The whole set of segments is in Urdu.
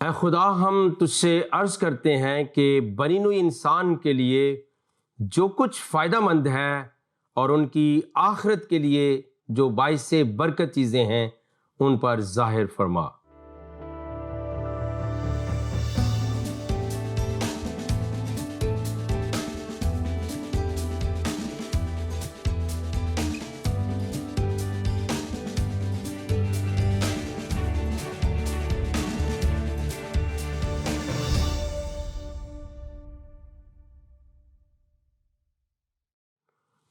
اے خدا، ہم تجھ سے عرض کرتے ہیں کہ بنی نوع انسان کے لیے جو کچھ فائدہ مند ہے اور ان کی آخرت کے لیے جو باعث برکت چیزیں ہیں ان پر ظاہر فرما۔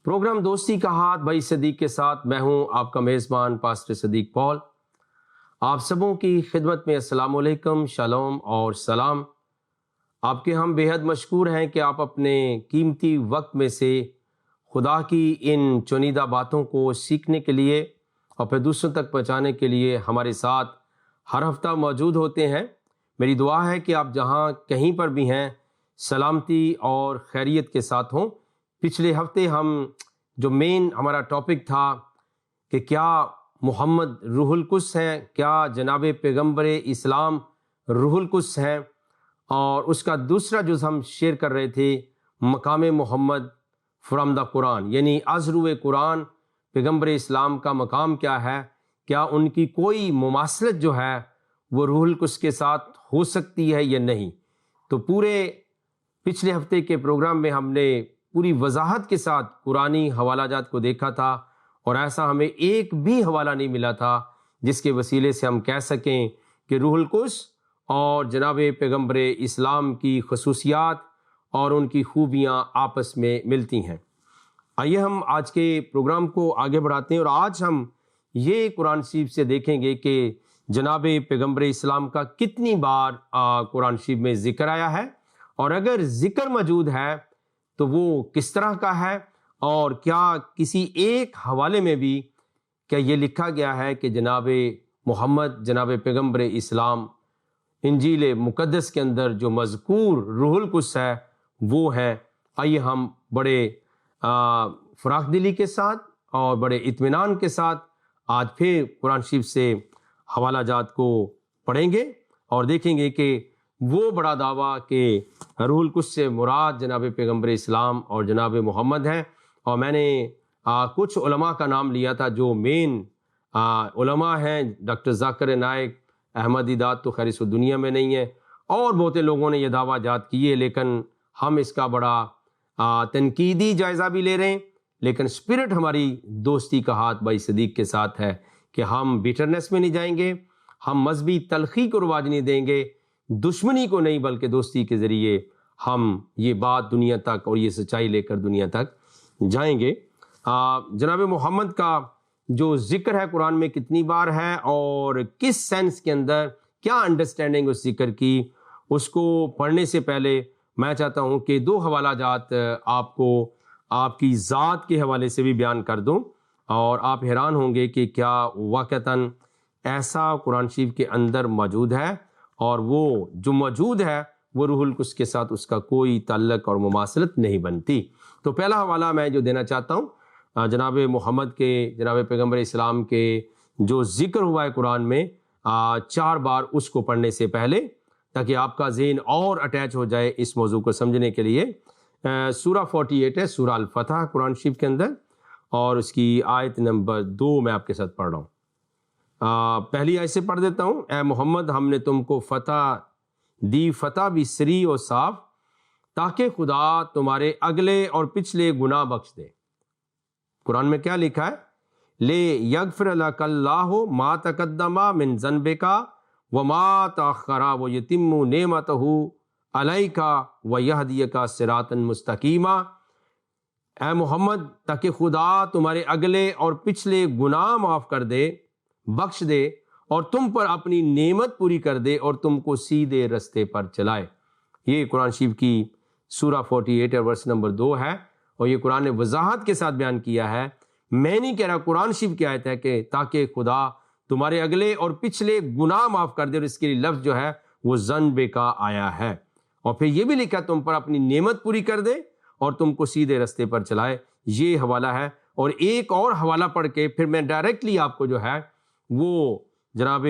پروگرام دوستی کا ہاتھ بھائی صدیق کے ساتھ میں ہوں آپ کا میزبان پاسٹر صدیق پال۔ آپ سبوں کی خدمت میں السلام علیکم، شالوم اور سلام۔ آپ کے ہم بے حد مشکور ہیں کہ آپ اپنے قیمتی وقت میں سے خدا کی ان چنیدہ باتوں کو سیکھنے کے لیے اور پھر دوسروں تک پہنچانے کے لیے ہمارے ساتھ ہر ہفتہ موجود ہوتے ہیں۔ میری دعا ہے کہ آپ جہاں کہیں پر بھی ہیں سلامتی اور خیریت کے ساتھ ہوں۔ پچھلے ہفتے ہم جو مین ہمارا ٹاپک تھا کہ کیا محمد روح القدس ہیں، کیا جناب پیغمبر اسلام روح القدس ہیں، اور اس کا دوسرا جز ہم شیئر کر رہے تھے مقام محمد فرام دا قرآن، یعنی از روئے قرآن پیغمبر اسلام کا مقام کیا ہے، کیا ان کی کوئی مماثلت جو ہے وہ روح القدس کے ساتھ ہو سکتی ہے یا نہیں۔ تو پورے پچھلے ہفتے کے پروگرام میں ہم نے پوری وضاحت کے ساتھ قرآنی حوالہ جات کو دیکھا تھا، اور ایسا ہمیں ایک بھی حوالہ نہیں ملا تھا جس کے وسیلے سے ہم کہہ سکیں کہ روح القدس اور جناب پیغمبر اسلام کی خصوصیات اور ان کی خوبیاں آپس میں ملتی ہیں۔ آئیے ہم آج کے پروگرام کو آگے بڑھاتے ہیں، اور آج ہم یہ قرآن شریف سے دیکھیں گے کہ جناب پیغمبر اسلام کا کتنی بار قرآن شریف میں ذکر آیا ہے، اور اگر ذکر موجود ہے تو وہ کس طرح کا ہے، اور کیا کسی ایک حوالے میں بھی کیا یہ لکھا گیا ہے کہ جناب محمد جناب پیغمبر اسلام انجیل مقدس کے اندر جو مذکور روح القدس ہے وہ ہے۔ آئیے ہم بڑے فراخ دلی کے ساتھ اور بڑے اطمینان کے ساتھ آج پھر قرآن شریف سے حوالہ جات کو پڑھیں گے اور دیکھیں گے کہ وہ بڑا دعویٰ کہ روح القدس سے مراد جناب پیغمبر اسلام اور جناب محمد ہیں۔ اور میں نے کچھ علماء کا نام لیا تھا جو مین علماء ہیں، ڈاکٹر ذاکر نائک، احمد دیدات تو خیر اس دنیا میں نہیں ہے، اور بہت لوگوں نے یہ دعویٰ جات کیے، لیکن ہم اس کا بڑا تنقیدی جائزہ بھی لے رہے ہیں، لیکن اسپرٹ ہماری دوستی کا ہاتھ بھائی صدیق کے ساتھ ہے کہ ہم بیٹرنس میں نہیں جائیں گے، ہم مذہبی تلخی کو رواج نہیں دیں گے، دشمنی کو نہیں، بلکہ دوستی کے ذریعے ہم یہ بات دنیا تک اور یہ سچائی لے کر دنیا تک جائیں گے۔ جناب محمد کا جو ذکر ہے قرآن میں کتنی بار ہے اور کس سینس کے اندر، کیا انڈرسٹینڈنگ اس ذکر کی، اس کو پڑھنے سے پہلے میں چاہتا ہوں کہ دو حوالہ جات آپ کو آپ کی ذات کے حوالے سے بھی بیان کر دوں، اور آپ حیران ہوں گے کہ کیا واقعتاً ایسا قرآن شریف کے اندر موجود ہے، اور وہ جو موجود ہے وہ روح القدس کے ساتھ اس کا کوئی تعلق اور مماثلت نہیں بنتی۔ تو پہلا حوالہ میں جو دینا چاہتا ہوں جناب محمد کے، جناب پیغمبر اسلام کے جو ذکر ہوا ہے قرآن میں 4 بار، اس کو پڑھنے سے پہلے تاکہ آپ کا ذہن اور اٹیچ ہو جائے اس موضوع کو سمجھنے کے لیے۔ سورہ 48 ہے، سورہ الفتح قرآن شریف کے اندر، اور اس کی آیت نمبر 2 میں آپ کے ساتھ پڑھ رہا ہوں۔ پہلی آیت سے پڑھ دیتا ہوں۔ اے محمد، ہم نے تم کو فتح دی، فتح بھی سری اور صاف، تاکہ خدا تمہارے اگلے اور پچھلے گناہ بخش دے۔ قرآن میں کیا لکھا ہے؟ لے یغفر لک اللہ ما تقدم من ذنبک وما تأخر ویتم نعمتہ علیک ویہدیک صراطا مستقیما۔ اے محمد، تاکہ خدا تمہارے اگلے اور پچھلے گناہ معاف کر دے، بخش دے، اور تم پر اپنی نعمت پوری کر دے، اور تم کو سیدھے رستے پر چلائے۔ یہ قرآن شریف کی سورہ 48 ورس نمبر 2 ہے، اور یہ قرآن نے وضاحت کے ساتھ بیان کیا ہے۔ میں نہیں کہہ رہا، قرآن شریف کی آیت ہے کہ تاکہ خدا تمہارے اگلے اور پچھلے گناہ معاف کر دے، اور اس کے لیے لفظ جو ہے وہ ذنب کا آیا ہے، اور پھر یہ بھی لکھا تم پر اپنی نعمت پوری کر دے اور تم کو سیدھے رستے پر چلائے۔ یہ حوالہ ہے، اور ایک اور حوالہ پڑھ کے پھر میں ڈائریکٹلی آپ کو جو ہے وہ جناب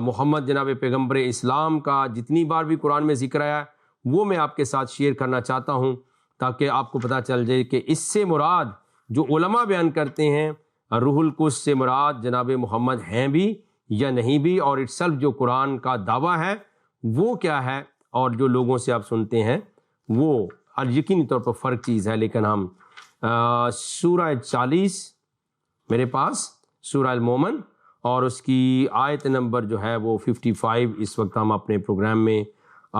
محمد جناب پیغمبر اسلام کا جتنی بار بھی قرآن میں ذکر آیا وہ میں آپ کے ساتھ شیئر کرنا چاہتا ہوں، تاکہ آپ کو پتہ چل جائے کہ اس سے مراد جو علماء بیان کرتے ہیں روح القدس سے مراد جناب محمد ہیں بھی یا نہیں بھی، اور اٹسلف جو قرآن کا دعویٰ ہے وہ کیا ہے، اور جو لوگوں سے آپ سنتے ہیں وہ یقینی طور پر فرق چیز ہے۔ لیکن ہم سورہ 40 میرے پاس سورہ المومن اور اس کی آیت نمبر جو ہے وہ 55 اس وقت ہم اپنے پروگرام میں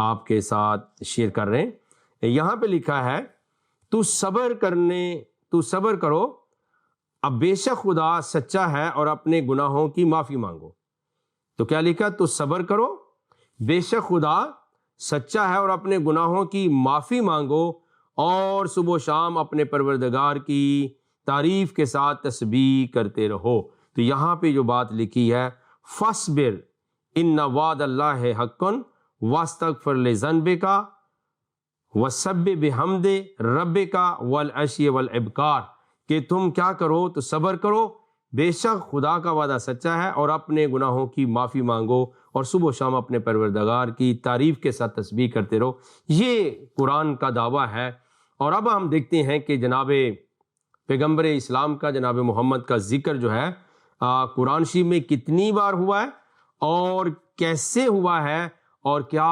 آپ کے ساتھ شیئر کر رہے ہیں۔ یہاں پہ لکھا ہے تو صبر کرو، اب بے شک خدا سچا ہے اور اپنے گناہوں کی معافی مانگو۔ تو کیا لکھا؟ تو صبر کرو، بے شک خدا سچا ہے اور اپنے گناہوں کی معافی مانگو، اور صبح و شام اپنے پروردگار کی تعریف کے ساتھ تسبیح کرتے رہو۔ تو یہاں پہ جو بات لکھی ہے فَاصْبِرْ إِنَّ وَعْدَ اللَّهِ حَقٌّ وَاسْتَغْفِرْ لِذَنبِكَ وَسَبِّحْ بِحَمْدِ رَبِّكَ وَالْعَشِيِّ وَالْإِبْكَارِ، کہ تم کیا کرو؟ تو صبر کرو، بے شک خدا کا وعدہ سچا ہے، اور اپنے گناہوں کی معافی مانگو، اور صبح و شام اپنے پروردگار کی تعریف کے ساتھ تسبیح کرتے رہو۔ یہ قرآن کا دعویٰ ہے۔ اور اب ہم دیکھتے ہیں کہ جناب پیغمبر اسلام کا، جناب محمد کا ذکر جو ہے قرآن شریف میں کتنی بار ہوا ہے اور کیسے ہوا ہے، اور کیا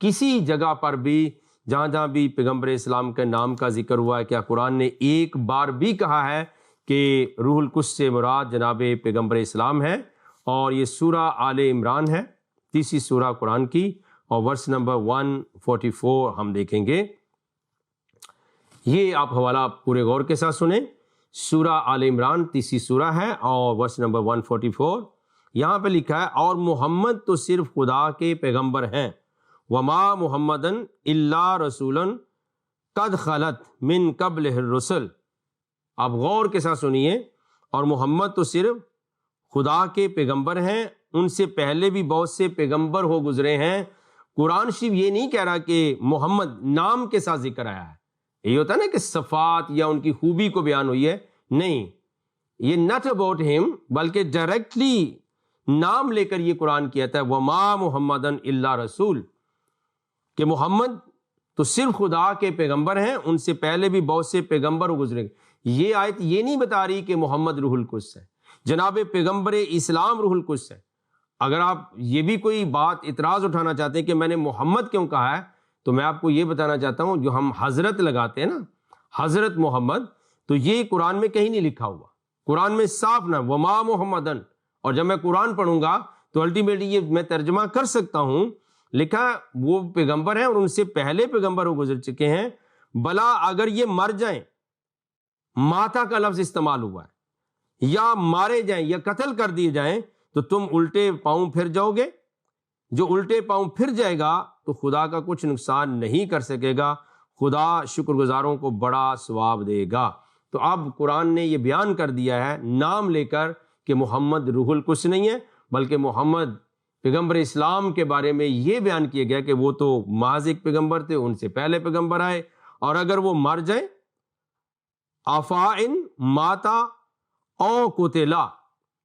کسی جگہ پر بھی جہاں جہاں بھی پیغمبر اسلام کے نام کا ذکر ہوا ہے کیا قرآن نے ایک بار بھی کہا ہے کہ روح القدس سے مراد جناب پیغمبر اسلام ہے؟ اور یہ سورہ آل عمران ہے، تیسری سورہ قرآن کی، اور ورس نمبر 144 ہم دیکھیں گے۔ یہ آپ حوالہ پورے غور کے ساتھ سنیں۔ سورہ آل عمران تیسری سورہ ہے اور ورس نمبر 144، یہاں پہ لکھا ہے اور محمد تو صرف خدا کے پیغمبر ہیں، وما محمدن الا رسولا قد خلت من قبلہ الرسل۔ آپ غور کے ساتھ سنیے، اور محمد تو صرف خدا کے پیغمبر ہیں، ان سے پہلے بھی بہت سے پیغمبر ہو گزرے ہیں۔ قرآن شریف یہ نہیں کہہ رہا کہ محمد نام کے ساتھ ذکر آیا ہے، یہ ہوتا ہے نا کہ صفات یا ان کی خوبی کو بیان ہوئی ہے، نہیں، یہ not about him، بلکہ ڈائریکٹلی نام لے کر یہ قرآن کہتا ہے وما محمدن الا رسول، کہ محمد تو صرف خدا کے پیغمبر ہیں، ان سے پہلے بھی بہت سے پیغمبر گزرے۔ یہ آیت یہ نہیں بتا رہی کہ محمد روح القدس ہے، جناب پیغمبر اسلام روح القدس ہے۔ اگر آپ یہ بھی کوئی بات اعتراض اٹھانا چاہتے ہیں کہ میں نے محمد کیوں کہا ہے، تو میں آپ کو یہ بتانا چاہتا ہوں، جو ہم حضرت لگاتے ہیں نا، حضرت محمد، تو یہ قرآن میں کہیں نہیں لکھا ہوا، قرآن میں صاف نہ وما محمدن، اور جب میں قرآن پڑھوں گا تو الٹیمیٹلی یہ میں ترجمہ کر سکتا ہوں، لکھا وہ پیغمبر ہیں اور ان سے پہلے پیغمبر وہ گزر چکے ہیں، بلا اگر یہ مر جائیں، ماتا کا لفظ استعمال ہوا ہے، یا مارے جائیں یا قتل کر دیے جائیں تو تم الٹے پاؤں پھر جاؤ گے۔ جو الٹے پاؤں پھر جائے گا تو خدا کا کچھ نقصان نہیں کر سکے گا، خدا شکر گزاروں کو بڑا ثواب دے گا۔ تو اب قرآن نے یہ بیان کر دیا ہے نام لے کر کہ محمد روح القدس نہیں ہے، بلکہ محمد پیغمبر اسلام کے بارے میں یہ بیان کیا گیا کہ وہ تو محض ایک پیغمبر تھے، ان سے پہلے پیغمبر آئے، اور اگر وہ مر جائیں آفائن ماتا او قتلا،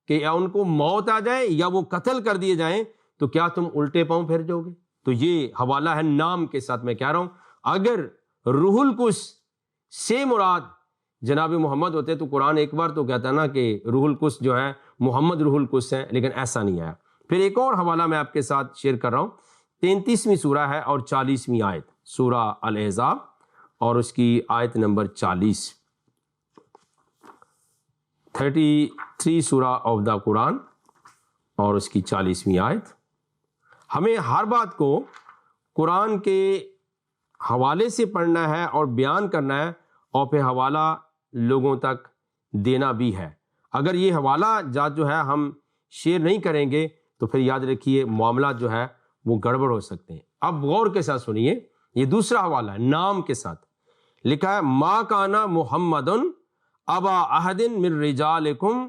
کہ یا ان کو موت آ جائے یا وہ قتل کر دیے جائیں تو کیا تم الٹے پاؤں پھر جاؤ گے؟ تو یہ حوالہ ہے نام کے ساتھ میں کہہ رہا ہوں۔ اگر روح القدس سے مراد جناب محمد ہوتے تو قرآن ایک بار تو کہتا نا کہ روح القدس جو ہے محمد روح القدس ہے، لیکن ایسا نہیں آیا۔ پھر ایک اور حوالہ میں آپ کے ساتھ شیئر کر رہا ہوں، 33ویں سورہ ہے اور 40ویں آیت، سورہ الاحزاب اور اس کی آیت نمبر 40، 33 سورہ آف دا قرآن اور اس کی 40ویں آیت۔ ہمیں ہر بات کو قرآن کے حوالے سے پڑھنا ہے اور بیان کرنا ہے، اور پھر حوالہ لوگوں تک دینا بھی ہے۔ اگر یہ حوالہ جات جو ہے ہم شیئر نہیں کریں گے تو پھر یاد رکھیے معاملات جو ہے وہ گڑبڑ ہو سکتے ہیں۔ اب غور کے ساتھ سنیے، یہ دوسرا حوالہ ہے نام کے ساتھ، لکھا ہے ما کانا محمد ابا احد من رجالکم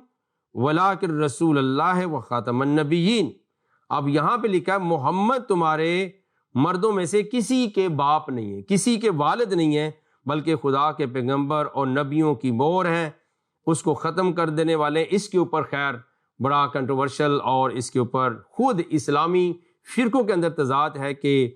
ولکن رسول اللہ و خاتم النبیین۔ اب یہاں پہ لکھا ہے محمد تمہارے مردوں میں سے کسی کے باپ نہیں ہے، کسی کے والد نہیں ہے، بلکہ خدا کے پیغمبر اور نبیوں کی مہر ہیں، اس کو ختم کر دینے والے، اس کے اوپر خیر بڑا کنٹروورشل اور اس کے اوپر خود اسلامی فرقوں کے اندر تضاد ہے کہ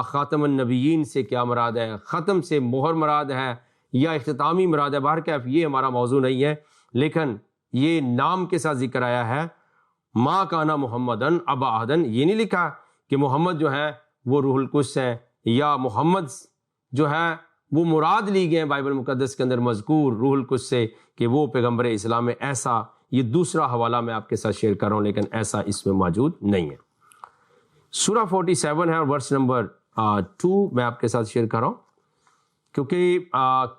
خاتم النبیین سے کیا مراد ہے، ختم سے مہر مراد ہے یا اختتامی مراد ہے۔ بہرکیف یہ ہمارا موضوع نہیں ہے، لیکن یہ نام کے ساتھ ذکر آیا ہے، ما کانا محمدن ابا احدن، یہ نہیں لکھا کہ محمد جو ہے وہ روح القدس ہے، یا محمد جو ہے وہ مراد لی گئے بائبل مقدس کے اندر مذکور روح القدس سے کہ وہ پیغمبر اسلام ہے۔ ایسا یہ دوسرا حوالہ میں آپ کے ساتھ شیئر کر رہا ہوں، لیکن ایسا اس میں موجود نہیں ہے۔ سورہ 47 ہے اور ورس نمبر 2 میں آپ کے ساتھ شیئر کر رہا ہوں، کیونکہ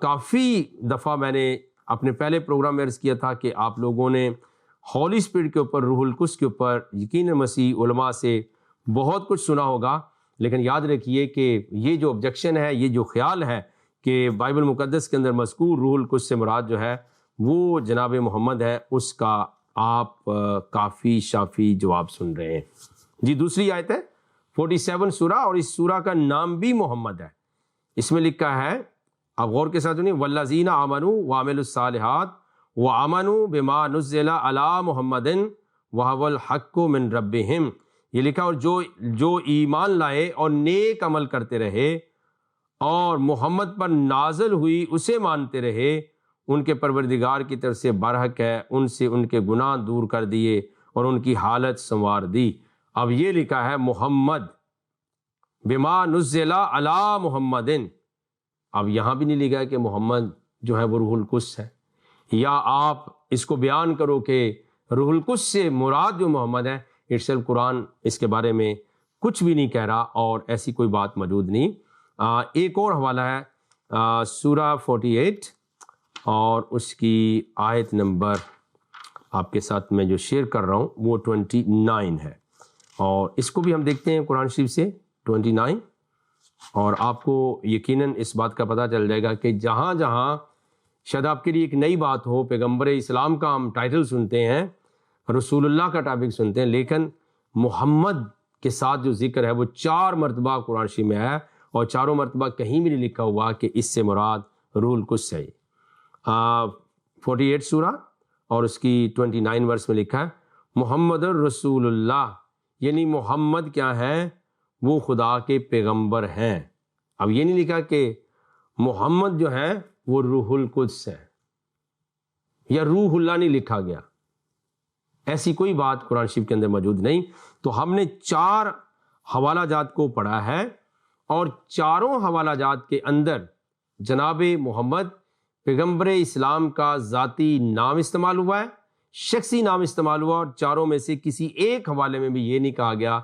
کافی دفعہ میں نے اپنے پہلے پروگرام میں عرض کیا تھا کہ آپ لوگوں نے ہولی اسپرٹ کے اوپر، روح القدس کے اوپر یقین مسیح علماء سے بہت کچھ سنا ہوگا، لیکن یاد رکھیے کہ یہ جو آبجیکشن ہے، یہ جو خیال ہے کہ بائبل مقدس کے اندر مذکور روح القدس سے مراد جو ہے وہ جناب محمد ہے، اس کا آپ کافی شافی جواب سن رہے ہیں۔ جی دوسری آیت ہے 47 سورہ، اور اس سورہ کا نام بھی محمد ہے۔ اس میں لکھا ہے، آپ غور کے ساتھ سنیے، والذین آمنوا وعملوا الصالحات وآمنوا بما نزل علی محمد وہو الحق من ربہم، یہ لکھا اور جو ایمان لائے اور نیک عمل کرتے رہے اور محمد پر نازل ہوئی اسے مانتے رہے، ان کے پروردگار کی طرف سے برحق ہے، ان سے ان کے گناہ دور کر دیے اور ان کی حالت سنوار دی۔ اب یہ لکھا ہے محمد بما نزل علی محمد، اب یہاں بھی نہیں لکھا ہے کہ محمد جو ہے وہ روح القدس ہے، یا آپ اس کو بیان کرو کہ روح القدس سے مراد جو محمد ہے۔ ارسل قرآن اس کے بارے میں کچھ بھی نہیں کہہ رہا اور ایسی کوئی بات موجود نہیں۔ ایک اور حوالہ ہے سورہ 48 اور اس کی آیت نمبر آپ کے ساتھ میں جو شیئر کر رہا ہوں وہ 29 ہے، اور اس کو بھی ہم دیکھتے ہیں قرآن شریف سے 29، اور آپ کو یقیناً اس بات کا پتہ چل جائے گا کہ جہاں جہاں شاید آپ کے لیے ایک نئی بات ہو، پیغمبر اسلام کا ہم ٹائٹل سنتے ہیں، رسول اللہ کا ٹاپک سنتے ہیں، لیکن محمد کے ساتھ جو ذکر ہے وہ 4 مرتبہ قرآن شریف میں ہے، اور چاروں مرتبہ کہیں بھی نہیں لکھا ہوا کہ اس سے مراد روح القدس ہے۔ 48 سورہ اور اس کی 29 ورس میں لکھا ہے محمد الرسول اللہ، یعنی محمد کیا ہے، وہ خدا کے پیغمبر ہیں۔ اب یہ نہیں لکھا کہ محمد جو ہے وہ روح القدس ہے، یا روح اللہ نہیں لکھا گیا، ایسی کوئی بات قرآن شریف کے اندر موجود نہیں۔ تو ہم نے 4 حوالہ جات کو پڑھا ہے، اور چاروں حوالہ جات کے اندر جناب محمد پیغمبر اسلام کا ذاتی نام استعمال ہوا ہے، شخصی نام استعمال ہوا، اور چاروں میں سے کسی ایک حوالے میں بھی یہ نہیں کہا گیا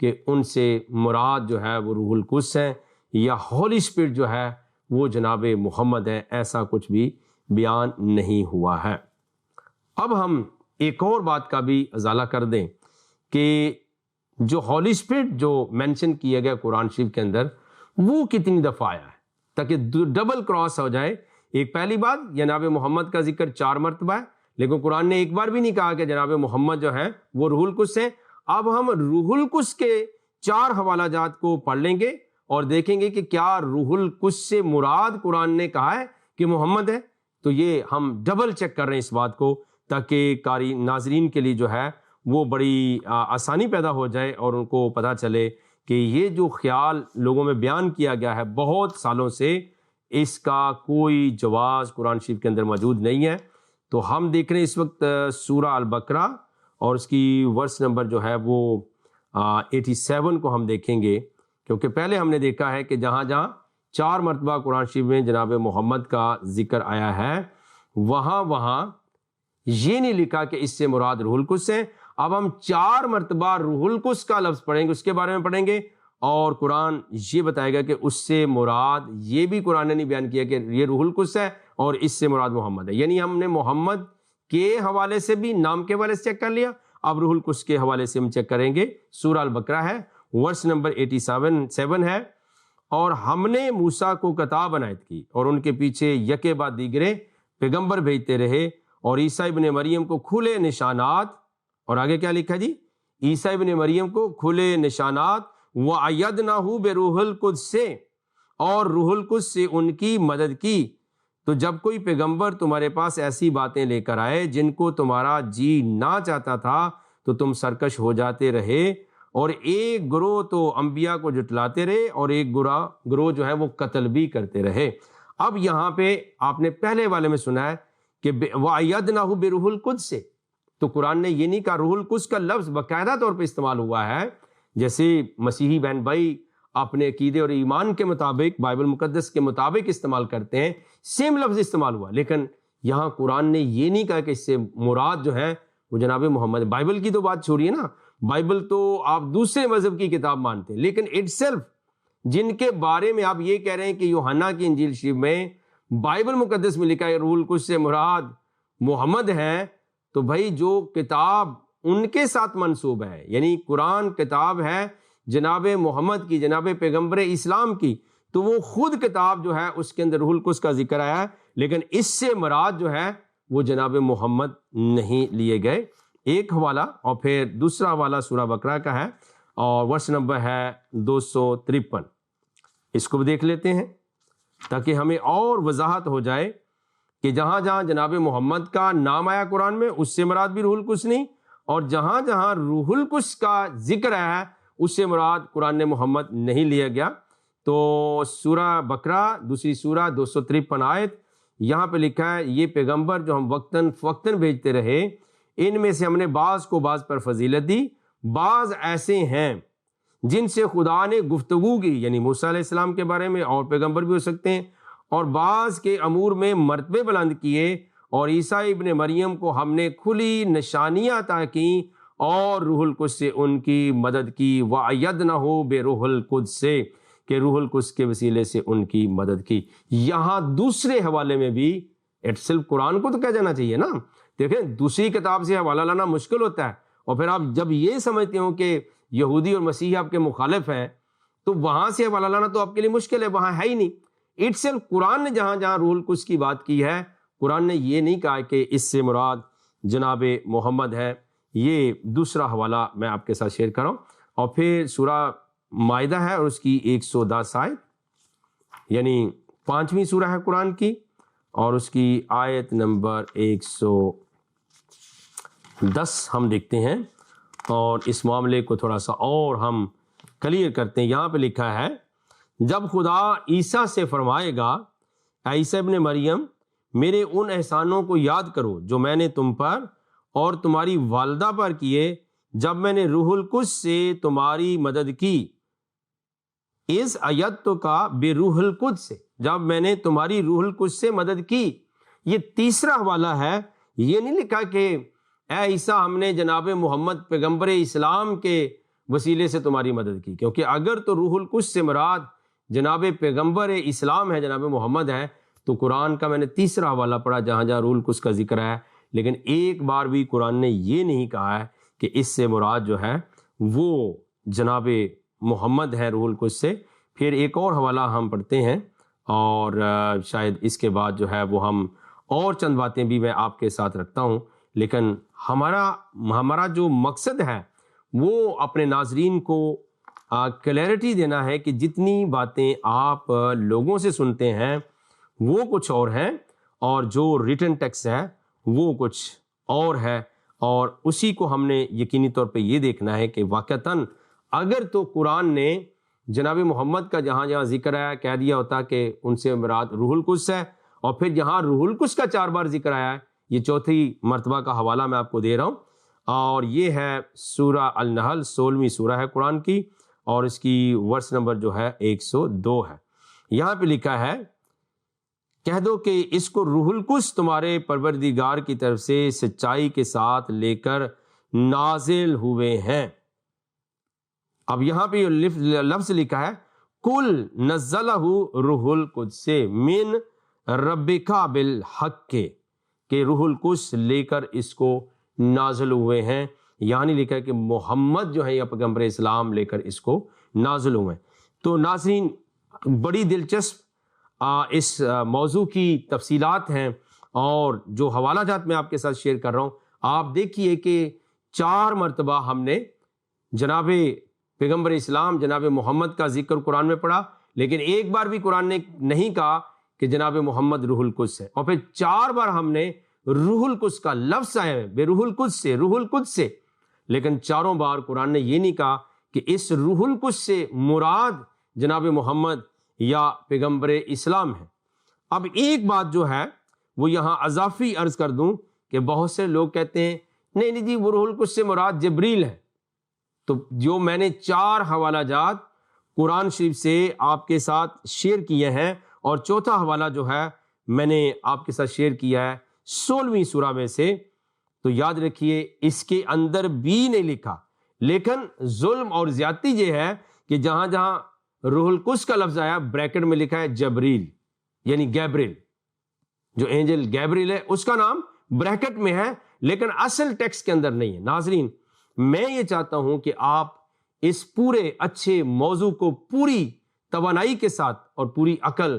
کہ ان سے مراد جو ہے وہ روح القدس ہے یا ہولی اسپرٹ جو ہے وہ جناب محمد ہے، ایسا کچھ بھی بیان نہیں ہوا ہے۔ اب ہم ایک اور بات کا بھی ازالہ کر دیں کہ جو ہولی اسپرٹ جو مینشن کیا گیا قرآن شریف کے اندر وہ کتنی دفعہ آیا ہے، تاکہ ڈبل کراس ہو جائے۔ ایک پہلی بات، جناب محمد کا ذکر 4 مرتبہ ہے، لیکن قرآن نے ایک بار بھی نہیں کہا کہ جناب محمد جو ہے وہ روح القدس ہے۔ اب ہم روح القدس کے 4 حوالہ جات کو پڑھ لیں گے اور دیکھیں گے کہ کیا روح القدس سے مراد قرآن نے کہا ہے کہ محمد ہے۔ تو یہ ہم ڈبل چیک کر رہے ہیں اس بات کو، تاکہ قاری ناظرین کے لیے جو ہے وہ بڑی آسانی پیدا ہو جائے اور ان کو پتہ چلے کہ یہ جو خیال لوگوں میں بیان کیا گیا ہے بہت سالوں سے، اس کا کوئی جواز قرآن شریف کے اندر موجود نہیں ہے۔ تو ہم دیکھ رہے ہیں اس وقت سورہ البقرہ اور اس کی ورس نمبر جو ہے وہ 87 کو ہم دیکھیں گے، کیونکہ پہلے ہم نے دیکھا ہے کہ جہاں جہاں 4 مرتبہ قرآن شریف میں جناب محمد کا ذکر آیا ہے وہاں یہ نہیں لکھا کہ اس سے مراد روح القدس ہے۔ اب ہم 4 مرتبہ روح القدس کا لفظ پڑھیں گے، اس کے بارے میں پڑھیں گے، اور قرآن یہ بتائے گا کہ اس سے مراد، یہ بھی قرآن نے نہیں بیان کیا کہ یہ روح القدس ہے اور اس سے مراد محمد ہے۔ یعنی ہم نے محمد کے حوالے سے بھی، نام کے حوالے سے چیک کر لیا، اب روح القدس کے حوالے سے ہم چیک کریں گے۔ سورہ البقرہ ہے، ورس نمبر 87 ہے، اور ہم نے موسیٰ کو کتاب عنایت کی اور ان کے پیچھے یکے بعد دیگرے پیغمبر بھیجتے رہے، اور عیسیٰ ابن مریم کو کھلے نشانات، اور آگے کیا لکھا جی، عیسیٰ ابن مریم کو کھلے نشانات وَأَيَّدْنَاهُ بِرُوحِ الْقُدْسِ، اور روح القدس سے ان کی مدد کی، تو جب کوئی پیغمبر تمہارے پاس ایسی باتیں لے کر آئے جن کو تمہارا جی نہ چاہتا تھا تو تم سرکش ہو جاتے رہے، اور ایک گروہ تو انبیاء کو جھٹلاتے رہے اور ایک گروہ جو ہے وہ قتل بھی کرتے رہے۔ اب یہاں پہ آپ نے پہلے والے میں سنا ہے کہ وَأَيَّدْنَاهُ بِرُوحِ الْقُدْسِ سے، تو قرآن نے یہ نہیں کہا، روح القدس کا لفظ باقاعدہ طور پہ استعمال ہوا ہے، جیسے مسیحی بہن بھائی اپنے عقیدے اور ایمان کے مطابق بائبل مقدس کے مطابق استعمال کرتے ہیں، سیم لفظ استعمال ہوا، لیکن یہاں قرآن نے یہ نہیں کہا کہ اس سے مراد جو ہے وہ جناب محمد۔ بائبل کی تو بات چھوڑیے نا، بائبل تو آپ دوسرے مذہب کی کتاب مانتے ہیں، لیکن اٹ سیلف جن کے بارے میں آپ یہ کہہ رہے ہیں کہ یوحنا کی انجیل شریف میں بائبل مقدس میں لکھا ہے روح القدس سے مراد محمد ہے، تو بھائی جو کتاب ان کے ساتھ منسوب ہے، یعنی قرآن کتاب ہے جناب محمد کی، جناب پیغمبر اسلام کی، تو وہ خود کتاب جو ہے اس کے اندر روح القدس کا ذکر آیا ہے، لیکن اس سے مراد جو ہے وہ جناب محمد نہیں لیے گئے۔ ایک حوالہ، اور پھر دوسرا حوالہ سورہ بقرہ کا ہے اور ورس نمبر ہے 253، اس کو بھی دیکھ لیتے ہیں تاکہ ہمیں اور وضاحت ہو جائے کہ جہاں جہاں جناب محمد کا نام آیا قرآن میں اس سے مراد بھی روح القدس نہیں، اور جہاں جہاں روح القدس کا ذکر آیا ہے اس سے مراد قرآن نے محمد نہیں لیا گیا۔ تو سورہ بقرہ دوسری سورہ 253 آیت، یہاں پہ لکھا ہے یہ پیغمبر جو ہم وقتاً فوقتاً بھیجتے رہے، ان میں سے ہم نے بعض کو بعض پر فضیلت دی، بعض ایسے ہیں جن سے خدا نے گفتگو کی، یعنی موسیٰ علیہ السلام کے بارے میں، اور پیغمبر بھی ہو سکتے ہیں، اور بعض کے امور میں مرتبے بلند کیے، اور عیسیٰ ابن مریم کو ہم نے کھلی نشانیاں عطا کیں اور روح القدس سے ان کی مدد کی، وَأَيَّدْنَاهُ بِرُوحِ الْقُدْسِ سے، کہ روح القدس کے وسیلے سے ان کی مدد کی۔ یہاں دوسرے حوالے میں بھی صرف قرآن کو تو کہہ جانا چاہیے نا، دیکھیں دوسری کتاب سے حوالہ لانا مشکل ہوتا ہے، اور پھر آپ جب یہ سمجھتے ہو کہ یہودی اور مسیحی آپ کے مخالف ہیں تو وہاں سے حوالہ لانا تو آپ کے لیے مشکل ہے، وہاں ہے ہی نہیں۔ اٹ صرف قرآن نے جہاں جہاں روح القدس کی بات کی ہے، قرآن نے یہ نہیں کہا کہ اس سے مراد جناب محمد ہے۔ یہ دوسرا حوالہ میں آپ کے ساتھ شیئر کر رہا ہوں، اور پھر سورہ مائدہ ہے اور اس کی 110 آیت، یعنی 5ویں سورہ ہے قرآن کی، اور اس کی آیت نمبر 110 ہم دیکھتے ہیں، اور اس معاملے کو تھوڑا سا اور ہم کلیئر کرتے ہیں۔ یہاں پہ لکھا ہے جب خدا عیسیٰ سے فرمائے گا اے عیسیٰ ابن مریم میرے ان احسانوں کو یاد کرو جو میں نے تم پر اور تمہاری والدہ پر کیے جب میں نے روح القدس سے تمہاری مدد کی، اس ایدتک کا بے روح القدس سے، جب میں نے تمہاری روح القدس سے مدد کی۔ یہ تیسرا حوالہ ہے، یہ نہیں لکھا کہ اے عیسیٰ ہم نے جناب محمد پیغمبر اسلام کے وسیلے سے تمہاری مدد کی، کیونکہ اگر تو روح القدس سے مراد جناب پیغمبر اسلام ہے، جناب محمد ہے، تو قرآن کا میں نے تیسرا حوالہ پڑھا جہاں جہاں روح القدس کا ذکر ہے، لیکن ایک بار بھی قرآن نے یہ نہیں کہا ہے کہ اس سے مراد جو ہے وہ جناب محمد ہے روح القدس سے۔ پھر ایک اور حوالہ ہم پڑھتے ہیں، اور شاید اس کے بعد جو ہے وہ ہم اور چند باتیں بھی میں آپ کے ساتھ رکھتا ہوں، لیکن ہمارا جو مقصد ہے وہ اپنے ناظرین کو کلیئرٹی دینا ہے کہ جتنی باتیں آپ لوگوں سے سنتے ہیں وہ کچھ اور ہیں، اور جو ریٹن ٹیکسٹ ہے وہ کچھ اور ہے، اور اسی کو ہم نے یقینی طور پہ یہ دیکھنا ہے کہ واقعتاً اگر تو قرآن نے جناب محمد کا جہاں جہاں ذکر آیا کہہ دیا ہوتا کہ ان سے مراد روح القدس ہے، اور پھر جہاں روح القدس کا 4 بار ذکر آیا ہے، یہ چوتھی مرتبہ کا حوالہ میں آپ کو دے رہا ہوں، اور یہ ہے سورہ النحل 16ویں سورہ ہے قرآن کی، اور اس کی ورس نمبر جو ہے 102 ہے۔ یہاں پہ لکھا ہے کہہ دو کہ اس کو روح القدس تمہارے پروردگار کی طرف سے سچائی کے ساتھ لے کر نازل ہوئے ہیں۔ اب یہاں پہ یہ لفظ لکھا ہے کل نزلہ روح القدس من ربک بالحق، کہ روح القدس لے کر اس کو نازل ہوئے ہیں، یعنی لکھا ہے کہ محمد جو ہے یا پیغمبر اسلام لے کر اس کو نازل ہوئے ہیں۔ تو ناظرین بڑی دلچسپ اس موضوع کی تفصیلات ہیں، اور جو حوالہ جات میں آپ کے ساتھ شیئر کر رہا ہوں، آپ دیکھیے کہ 4 مرتبہ ہم نے جناب پیغمبر اسلام جناب محمد کا ذکر قرآن میں پڑھا، لیکن ایک بار بھی قرآن نے نہیں کہا کہ جناب محمد روح القدس ہے، اور پھر 4 بار ہم نے روح القدس کا لفظ آیا ہے، بے روح القدس سے، روح القدس سے، لیکن چاروں بار قرآن نے یہ نہیں کہا کہ اس روح القدس سے مراد جناب محمد یا پیغمبر اسلام ہے۔ اب ایک بات جو ہے وہ یہاں اضافی عرض کر دوں کہ بہت سے لوگ کہتے ہیں نہیں جی وہ روح القدس سے مراد جبریل ہے، تو جو میں نے 4 حوالہ جات قرآن شریف سے آپ کے ساتھ شیئر کیے ہیں، اور چوتھا حوالہ جو ہے میں نے آپ کے ساتھ شیئر کیا ہے 16ویں سورہ میں سے، تو یاد رکھیے اس کے اندر بھی نہیں لکھا، لیکن ظلم اور زیادتی یہ ہے کہ جہاں جہاں روح القدس کا لفظ آیا بریکٹ میں لکھا ہے جبریل، یعنی گیبریل، جو اینجل گیبریل ہے اس کا نام بریکٹ میں ہے، لیکن اصل ٹیکسٹ کے اندر نہیں ہے۔ ناظرین، میں یہ چاہتا ہوں کہ آپ اس پورے اچھے موضوع کو پوری توانائی کے ساتھ اور پوری عقل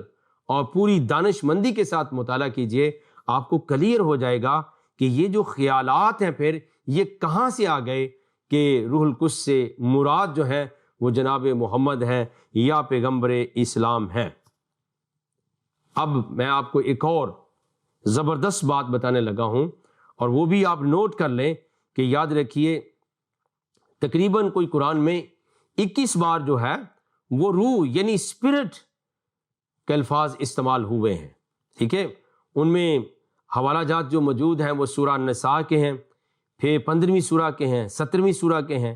اور پوری دانش مندی کے ساتھ مطالعہ کیجئے، آپ کو کلیئر ہو جائے گا کہ یہ جو خیالات ہیں پھر یہ کہاں سے آ گئے کہ روح القدس سے مراد جو ہے وہ جناب محمد ہے یا پیغمبر اسلام ہے۔ اب میں آپ کو ایک اور زبردست بات بتانے لگا ہوں، اور وہ بھی آپ نوٹ کر لیں کہ یاد رکھیے تقریباً کوئی قرآن میں 21 بار جو ہے وہ روح یعنی اسپرٹ کے الفاظ استعمال ہوئے ہیں، ٹھیک ہے۔ ان میں حوالہ جات جو موجود ہیں وہ سورہ النساء کے ہیں، پھر 15ویں سورہ کے ہیں، 17ویں سورہ کے ہیں،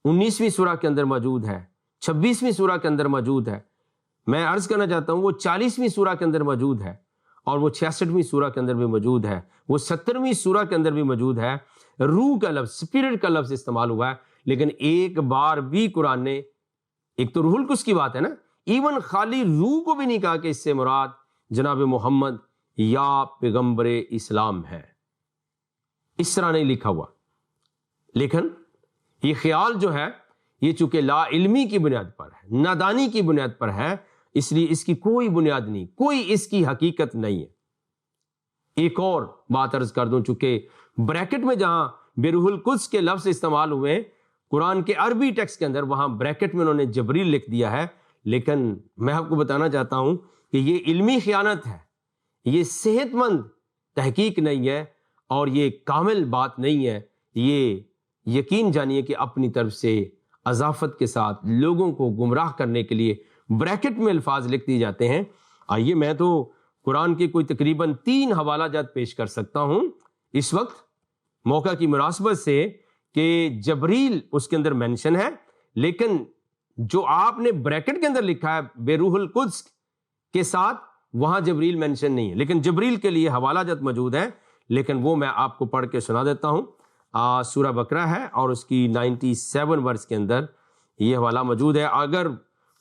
19ویں سورہ کے اندر موجود ہے، 26ویں سورہ کے اندر موجود ہے، میں عرض کرنا چاہتا ہوں وہ 40ویں سورہ کے اندر موجود ہے، اور وہ 66ویں سورہ کے اندر بھی موجود ہے، وہ 70ویں سورہ کے اندر بھی موجود ہے۔ روح کا لفظ، اسپرٹ کا لفظ استعمال ہوا ہے، لیکن ایک بار بھی قرآن نے، ایک تو روح القدس کی بات ہے نا، ایون خالی روح کو بھی نہیں کہا کہ اس سے مراد جناب محمد یا پیغمبر اسلام ہے، اس طرح نہیں لکھا ہوا۔ لیکن یہ خیال جو ہے یہ چونکہ لا علمی کی بنیاد پر ہے، نادانی کی بنیاد پر ہے، اس لیے اس کی کوئی بنیاد نہیں، کوئی اس کی حقیقت نہیں ہے۔ ایک اور بات عرض کر دوں، چونکہ بریکٹ میں جہاں بے روح القدس کے لفظ استعمال ہوئے ہیں قرآن کے عربی ٹیکسٹ کے اندر، وہاں بریکٹ میں انہوں نے جبریل لکھ دیا ہے، لیکن میں آپ کو بتانا چاہتا ہوں کہ یہ علمی خیانت ہے، یہ صحت مند تحقیق نہیں ہے، اور یہ کامل بات نہیں ہے۔ یہ یقین جانیے کہ اپنی طرف سے اضافت کے ساتھ لوگوں کو گمراہ کرنے کے لیے بریکٹ میں الفاظ لکھ دیے جاتے ہیں۔ آئیے میں تو قرآن کے کوئی تقریباً 3 حوالہ جات پیش کر سکتا ہوں اس وقت موقع کی مناسبت سے، کہ جبریل اس کے اندر مینشن ہے، لیکن جو آپ نے بریکٹ کے اندر لکھا ہے بے روح القدس کے ساتھ، وہاں جبریل مینشن نہیں ہے، لیکن جبریل کے لیے حوالہ جات موجود ہیں، لیکن وہ میں آپ کو پڑھ کے سنا دیتا ہوں۔ سورہ بقرہ ہے اور اس کی 97 ورس کے اندر یہ حوالہ موجود ہے۔ اگر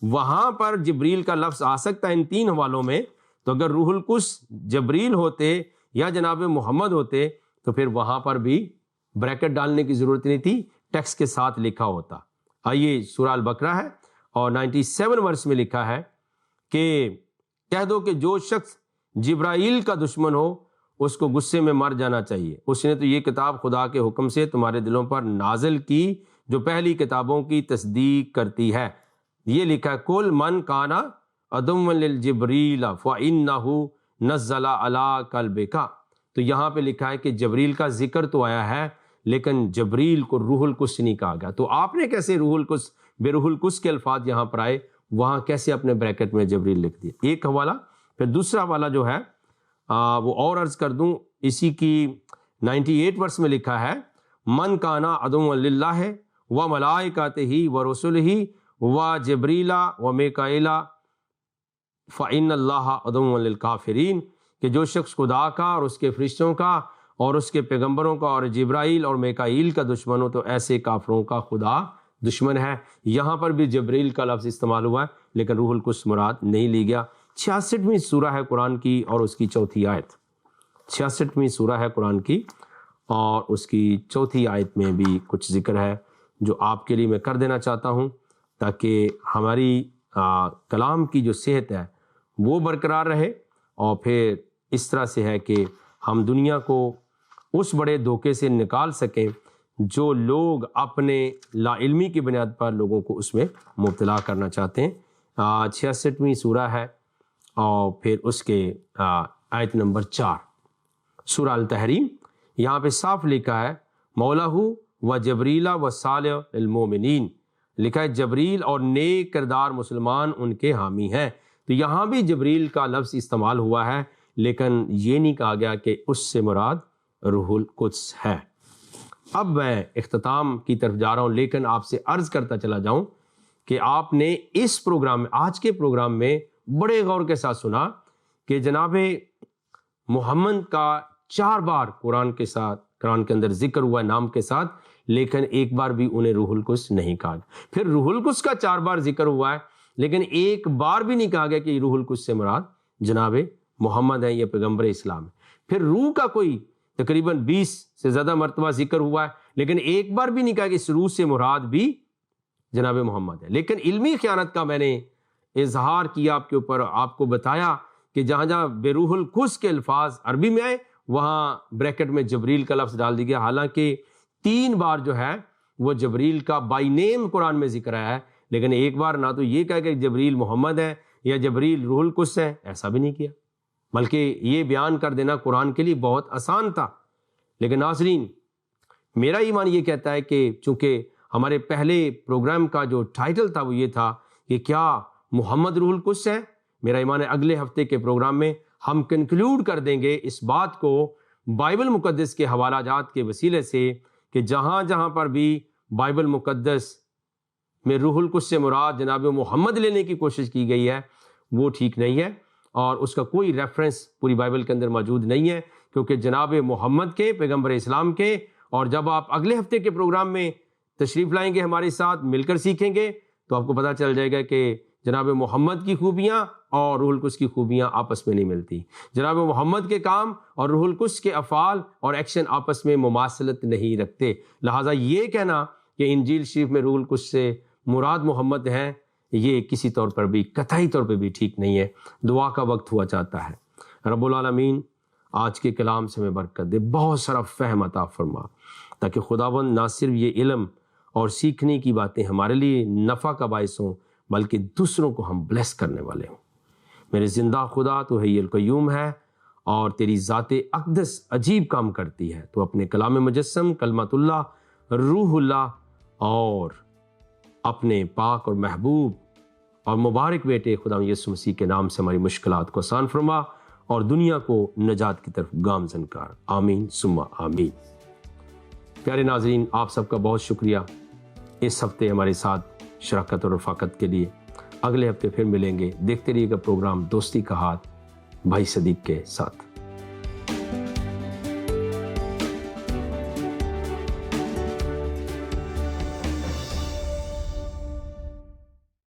وہاں پر جبریل کا لفظ آ سکتا ہے ان 3 حوالوں میں، تو اگر روح القدس جبریل ہوتے یا جناب محمد ہوتے تو پھر وہاں پر بھی بریکٹ ڈالنے کی ضرورت نہیں تھی، ٹیکسٹ کے ساتھ لکھا ہوتا۔ آئیے سورہ البقرہ ہے اور 97 ورس میں لکھا ہے کہ کہہ دو کہ جو شخص جبرائیل کا دشمن ہو اس کو غصے میں مر جانا چاہیے، اس نے تو یہ کتاب خدا کے حکم سے تمہارے دلوں پر نازل کی جو پہلی کتابوں کی تصدیق کرتی ہے۔ یہ لکھا ہے کل من کانا عدوا للجبریل فإنہ نزل علی قلبک، تو یہاں پہ لکھا ہے کہ جبریل کا ذکر تو آیا ہے، لیکن جبریل کو روح القدس نہیں کہا گیا۔ تو آپ نے کیسے روح القدس، بے روح القدس کے الفاظ یہاں پر آئے، وہاں کیسے اپنے بریکٹ میں جبریل لکھ دیا؟ ایک حوالہ۔ پھر دوسرا حوالہ جو ہے وہ اور عرض کر دوں، اسی کی 98 ورس میں لکھا ہے من کانا عدوا للہ و ملائکتہ و رسلہ و جبریل و میکائیل فإن اللہ عدوا للکافرین، کہ جو شخص خدا کا اور اس کے فرشتوں کا اور اس کے پیغمبروں کا اور جبرائیل اور میکائیل کا دشمن ہو تو ایسے کافروں کا خدا دشمن ہے۔ یہاں پر بھی جبریل کا لفظ استعمال ہوا ہے، لیکن روح القدس مراد نہیں لی گیا۔ 66ویں سورہ ہے قرآن کی اور اس کی 4تھی آیت، 66ویں سورہ ہے قرآن کی اور اس کی 4تھی آیت میں بھی کچھ ذکر ہے جو آپ کے لیے میں کر دینا چاہتا ہوں، تاکہ ہماری کلام کی جو صحت ہے وہ برقرار رہے، اور پھر اس طرح سے ہے کہ ہم دنیا کو اس بڑے دھوکے سے نکال سکیں جو لوگ اپنے لا علمی کی بنیاد پر لوگوں کو اس میں مبتلا کرنا چاہتے ہیں۔ 66ویں سورہ ہے اور پھر اس کے آیت نمبر 4 سورہ التحریم، یہاں پہ صاف لکھا ہے مولاہ و جبریلا و صالح المومنین، لکھا ہے جبریل اور نیک کردار مسلمان ان کے حامی ہیں۔ تو یہاں بھی جبریل کا لفظ استعمال ہوا ہے، لیکن یہ نہیں کہا گیا کہ اس سے مراد روح القدس ہے۔ اب میں اختتام کی طرف جا رہا ہوں، لیکن آپ سے عرض کرتا چلا جاؤں کہ آپ نے اس پروگرام میں، آج کے پروگرام میں بڑے غور کے ساتھ سنا کہ جناب محمد کا 4 بار قرآن کے اندر ذکر ہوا ہے نام کے ساتھ، لیکن ایک بار بھی انہیں روح القدس نہیں کہا گیا۔ پھر روح القدس کا 4 بار ذکر ہوا ہے، لیکن ایک بار بھی نہیں کہا گیا کہ روح القدس سے مراد جناب محمد ہے یا پیغمبر اسلام ہے۔ پھر روح کا کوئی تقریباً 20 سے زیادہ مرتبہ ذکر ہوا ہے، لیکن ایک بار بھی نہیں کہا کہ اس روح سے مراد بھی جناب محمد ہے۔ لیکن علمی خیانت کا میں نے اظہار کیا آپ کے اوپر، آپ کو بتایا کہ جہاں جہاں بے روح القدس کے الفاظ عربی میں آئے وہاں بریکٹ میں جبریل کا لفظ ڈال دیا، حالانکہ 3 بار جو ہے وہ جبریل کا بائی نیم قرآن میں ذکر آیا ہے، لیکن ایک بار نہ تو یہ کہا کہ جبریل محمد ہے یا جبریل روح القدس ہے، ایسا بھی نہیں کیا، بلکہ یہ بیان کر دینا قرآن کے لیے بہت آسان تھا۔ لیکن ناظرین، میرا ایمان یہ کہتا ہے کہ چونکہ ہمارے پہلے پروگرام کا جو ٹائٹل تھا وہ یہ تھا کہ کیا محمد روح القدس ہے، میرا ایمان ہے اگلے ہفتے کے پروگرام میں ہم کنکلوڈ کر دیں گے اس بات کو بائبل مقدس کے حوالہ جات کے وسیلے سے کہ جہاں جہاں پر بھی بائبل مقدس میں روح القدس سے مراد جناب محمد لینے کی کوشش کی گئی ہے وہ ٹھیک نہیں ہے، اور اس کا کوئی ریفرنس پوری بائبل کے اندر موجود نہیں ہے، کیونکہ جناب محمد کے، پیغمبر اسلام کے، اور جب آپ اگلے ہفتے کے پروگرام میں تشریف لائیں گے ہمارے ساتھ مل کر سیکھیں گے تو آپ کو پتہ چل جائے گا کہ جناب محمد کی خوبیاں اور روح القدس کی خوبیاں آپس میں نہیں ملتی، جناب محمد کے کام اور روح القدس کے افعال اور ایکشن آپس میں مماثلت نہیں رکھتے۔ لہٰذا یہ کہنا کہ انجیل شریف میں روح القدس سے مراد محمد ہیں، یہ کسی طور پر بھی، قطعی طور پہ بھی ٹھیک نہیں ہے۔ دعا کا وقت ہوا چاہتا ہے، رب العالمین آج کے کلام سے میں برکت دے، بہت سارا فہم عطا فرما، تاکہ خداوند نہ صرف یہ علم اور سیکھنے کی باتیں ہمارے لیے نفع کا باعث ہوں، بلکہ دوسروں کو ہم بلیس کرنے والے ہوں۔ میرے زندہ خدا تو حی القیوم ہے، اور تیری ذات اقدس عجیب کام کرتی ہے۔ تو اپنے کلام مجسم، کلمت اللہ، روح اللہ اور اپنے پاک اور محبوب اور مبارک بیٹے خدا یسوع مسیح کے نام سے ہماری مشکلات کو آسان فرما اور دنیا کو نجات کی طرف گامزن کر، آمین ثم آمین۔ پیارے ناظرین، آپ سب کا بہت شکریہ اس ہفتے ہمارے ساتھ شراکت اور رفاقت کے لیے۔ اگلے ہفتے پھر ملیں گے، دیکھتے رہیے گا پروگرام دوستی کا ہاتھ بھائی صدیق کے ساتھ۔